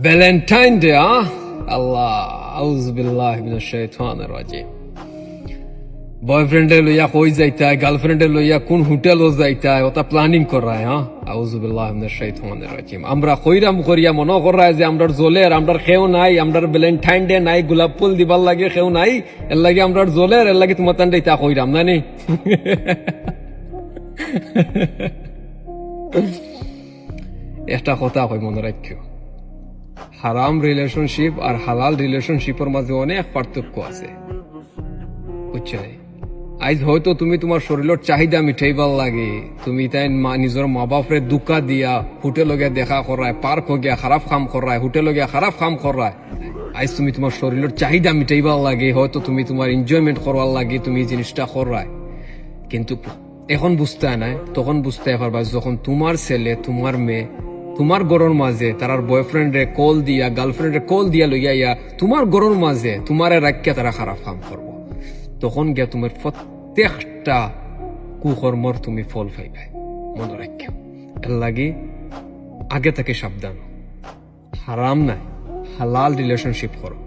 Valentine day, আল্লাহ আউযু বিল্লাহি মিনাশ শাইতানির রাজিম। বয়ফ্রেন্ডে লইয়া কই যাইতায়, গার্লফ্রেন্ডে লইয়া কোন হোটেলও যাইতায়, ওটা প্ল্যানিং করায়। আউযু বিল্লাহি মিনাশ শাইতানির রাজিম। আমরা কইরাম করিয়া মনে করায় যে আমরার জলের, আমরার খেও নাই, আমরার ভ্যালেন্টাইন ডে নাই, গোলাপ ফুল দিবার লাগে খেও নাই, এর লাগে আমরার জলের, এর লাগে তোমার তান্ডে ইতা কইরাম না নি। একটা কথা কই মনে রাখিও, হারাম রিলেশনশিপ আর হালাল রিলেশনশিপের মাঝে অনেক পার্থক্য আছে, বুঝছো? আজ হয়তো তুমি তোমার শরীরের চাহিদা মিঠাইবার লাগে, তুমি তাই নিজের মা বাপরে দুকা দিয়া হোটেল গিয়া দেখা করায়, পার্ক গিয়া খারাপ কাম করায়, হোটেল গিয়া খারাপ কাম করায়। আজ তুমি তোমার শরীরের চাহিদা মিটাইবার লাগে, হয়তো তুমি তোমার এনজয়মেন্ট করবার লাগে তুমি এই জিনিসটা করায়, কিন্তু এখন বুঝতে নাই, তখন বুঝতে পারবা যখন তোমার ছেলে তোমার মেয়ে তোমার গরর মাঝে তার বয়ফ্রেন্ডে কল দিয়া, গার্লফ্রেন্ডে কল দিয়া লইয়া ইয়া তোমার গরর মাঝে তোমারে রাখিয়া তারা খারাপ কাম করবো, তখন গিয়া তোমার প্রত্যেকটা কুকর্মর তুমি ফল পাইবে, মনে রাখিও। এর লাগি আগে থেকে সাবধান, হারাম নাই, হালাল রিলেশনশিপ করো।